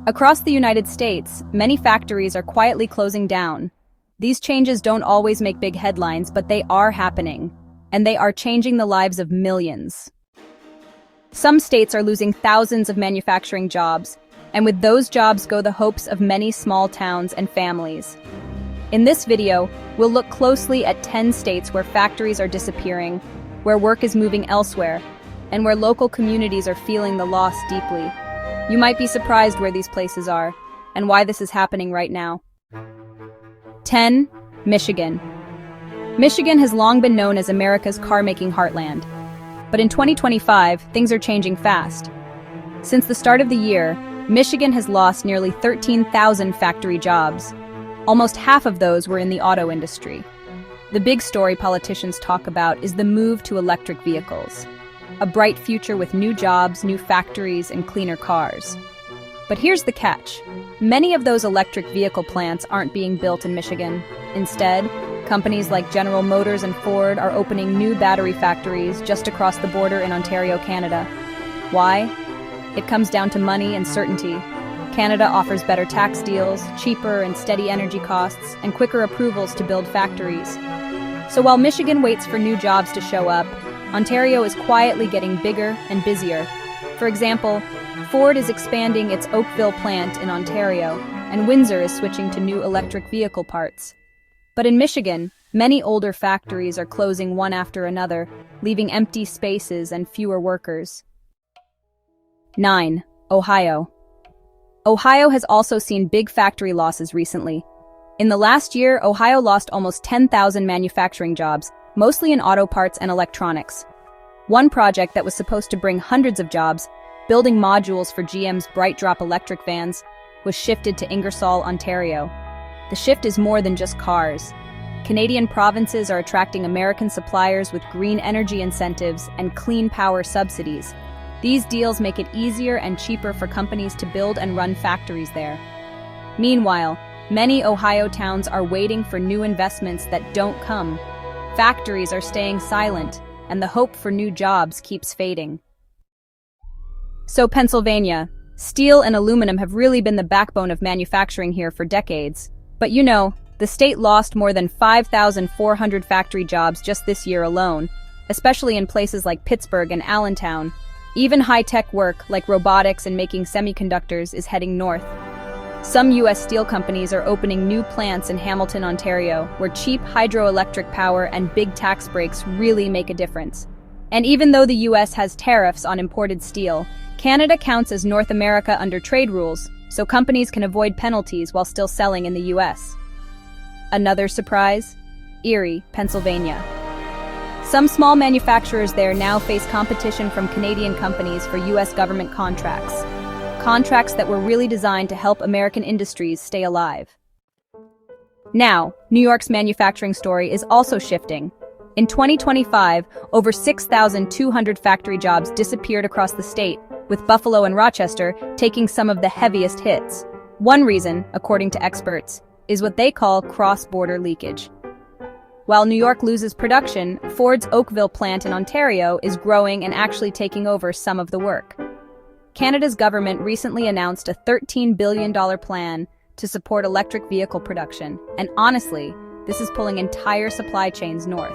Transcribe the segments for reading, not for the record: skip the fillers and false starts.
Across the United States, many factories are quietly closing down. These changes don't always make big headlines, but they are happening, and they are changing the lives of millions. Some states are losing thousands of manufacturing jobs, and with those jobs go the hopes of many small towns and families. In this video, we'll look closely at 10 states where factories are disappearing, where work is moving elsewhere, and where local communities are feeling the loss deeply. You might be surprised where these places are, and why this is happening right now. 10. Michigan. Michigan has long been known as America's car-making heartland. But in 2025, things are changing fast. Since the start of the year, Michigan has lost nearly 13,000 factory jobs. Almost half of those were in the auto industry. The big story politicians talk about is the move to electric vehicles. A bright future with new jobs, new factories, and cleaner cars. But here's the catch. Many of those electric vehicle plants aren't being built in Michigan. Instead, companies like General Motors and Ford are opening new battery factories just across the border in Ontario, Canada. Why? It comes down to money and certainty. Canada offers better tax deals, cheaper and steady energy costs, and quicker approvals to build factories. So while Michigan waits for new jobs to show up, Ontario is quietly getting bigger and busier. For example, Ford is expanding its Oakville plant in Ontario, and Windsor is switching to new electric vehicle parts. But in Michigan, many older factories are closing one after another, leaving empty spaces and fewer workers. 9. Ohio. Ohio has also seen big factory losses recently. In the last year, Ohio lost almost 10,000 manufacturing jobs, mostly in auto parts and electronics. One project that was supposed to bring hundreds of jobs, building modules for GM's Bright Drop electric vans, was shifted to Ingersoll, Ontario. The shift is more than just cars. Canadian provinces are attracting American suppliers with green energy incentives and clean power subsidies. These deals make it easier and cheaper for companies to build and run factories there. Meanwhile, many Ohio towns are waiting for new investments that don't come. Factories are staying silent, and the hope for new jobs keeps fading. So Pennsylvania. Steel and aluminum have really been the backbone of manufacturing here for decades. But you know, the state lost more than 5,400 factory jobs just this year alone, especially in places like Pittsburgh and Allentown. Even high-tech work, like robotics and making semiconductors, is heading north. Some U.S. steel companies are opening new plants in Hamilton, Ontario, where cheap hydroelectric power and big tax breaks really make a difference. And even though the U.S. has tariffs on imported steel, Canada counts as North America under trade rules, so companies can avoid penalties while still selling in the U.S. Another surprise? Erie, Pennsylvania. Some small manufacturers there now face competition from Canadian companies for U.S. government contracts. Contracts that were really designed to help American industries stay alive. Now, New York's manufacturing story is also shifting. In 2025, over 6,200 factory jobs disappeared across the state, with Buffalo and Rochester taking some of the heaviest hits. One reason, according to experts, is what they call cross-border leakage. While New York loses production, Ford's Oakville plant in Ontario is growing and actually taking over some of the work. Canada's government recently announced a $13 billion plan to support electric vehicle production, and honestly, this is pulling entire supply chains north.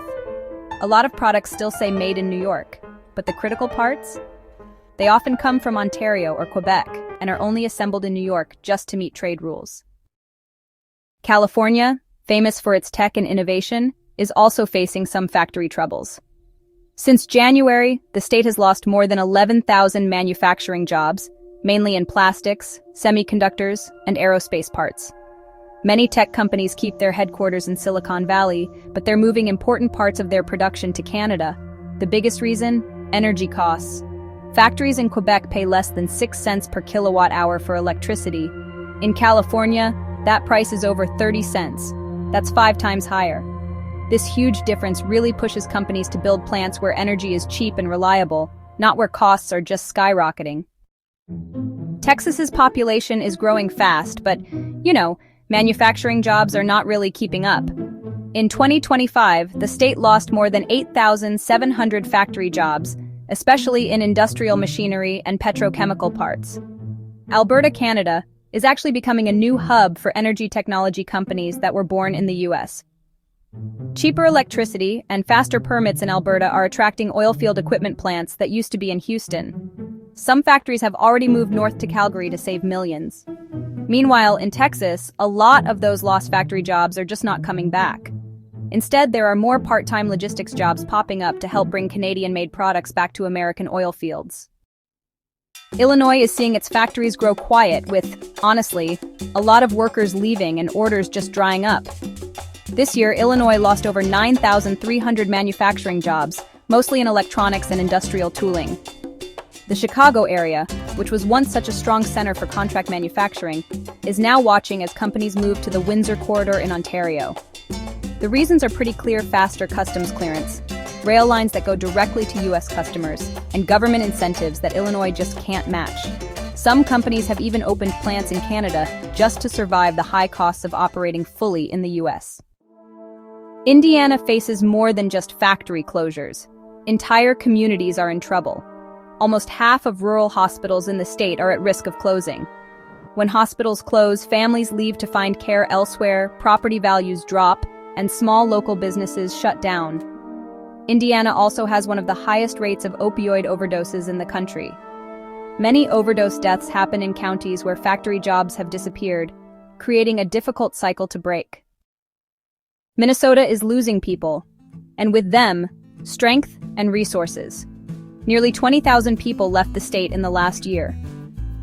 A lot of products still say made in New York, but the critical parts? They often come from Ontario or Quebec and are only assembled in New York just to meet trade rules. California, famous for its tech and innovation, is also facing some factory troubles. Since January, the state has lost more than 11,000 manufacturing jobs, mainly in plastics, semiconductors, and aerospace parts. Many tech companies keep their headquarters in Silicon Valley, but they're moving important parts of their production to Canada. The biggest reason? Energy costs. Factories in Quebec pay less than 6 cents per kilowatt hour for electricity. In California, that price is over 30 cents. That's 5 times higher. This huge difference really pushes companies to build plants where energy is cheap and reliable, not where costs are just skyrocketing. Texas's population is growing fast, but, manufacturing jobs are not really keeping up. In 2025, the state lost more than 8,700 factory jobs, especially in industrial machinery and petrochemical parts. Alberta, Canada, is actually becoming a new hub for energy technology companies that were born in the US. Cheaper electricity and faster permits in Alberta are attracting oilfield equipment plants that used to be in Houston. Some factories have already moved north to Calgary to save millions. Meanwhile, in Texas, a lot of those lost factory jobs are just not coming back. Instead, there are more part-time logistics jobs popping up to help bring Canadian-made products back to American oil fields. Illinois is seeing its factories grow quiet with, honestly, a lot of workers leaving and orders just drying up. This year, Illinois lost over 9,300 manufacturing jobs, mostly in electronics and industrial tooling. The Chicago area, which was once such a strong center for contract manufacturing, is now watching as companies move to the Windsor corridor in Ontario. The reasons are pretty clear: faster customs clearance, rail lines that go directly to US customers, and government incentives that Illinois just can't match. Some companies have even opened plants in Canada just to survive the high costs of operating fully in the US. Indiana faces more than just factory closures. Entire communities are in trouble. Almost half of rural hospitals in the state are at risk of closing. When hospitals close, families leave to find care elsewhere, property values drop, and small local businesses shut down. Indiana also has one of the highest rates of opioid overdoses in the country. Many overdose deaths happen in counties where factory jobs have disappeared, creating a difficult cycle to break. Minnesota is losing people, and with them, strength and resources. Nearly 20,000 people left the state in the last year.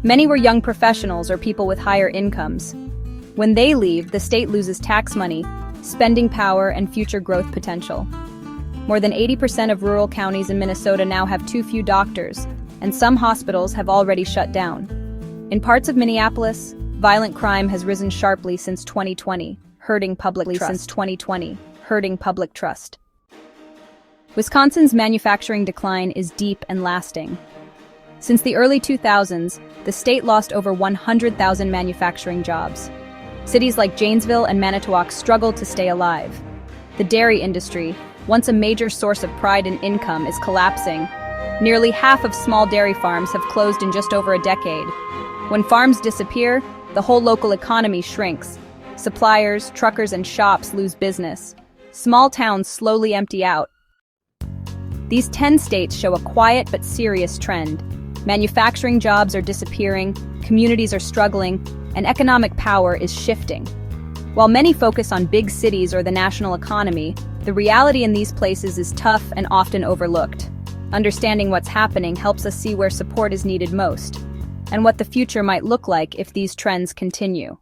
Many were young professionals or people with higher incomes. When they leave, the state loses tax money, spending power, and future growth potential. More than 80% of rural counties in Minnesota now have too few doctors, and some hospitals have already shut down. In parts of Minneapolis, violent crime has risen sharply since 2020, hurting public trust. Wisconsin's manufacturing decline is deep and lasting. Since the early 2000s, the state lost over 100,000 manufacturing jobs. Cities like Janesville and Manitowoc struggled to stay alive. The dairy industry, once a major source of pride and income, is collapsing. Nearly half of small dairy farms have closed in just over a decade. When farms disappear, the whole local economy shrinks. Suppliers, truckers, and shops lose business. Small towns slowly empty out. These 10 states show a quiet but serious trend. Manufacturing jobs are disappearing, communities are struggling, and economic power is shifting. While many focus on big cities or the national economy, the reality in these places is tough and often overlooked. Understanding what's happening helps us see where support is needed most, and what the future might look like if these trends continue.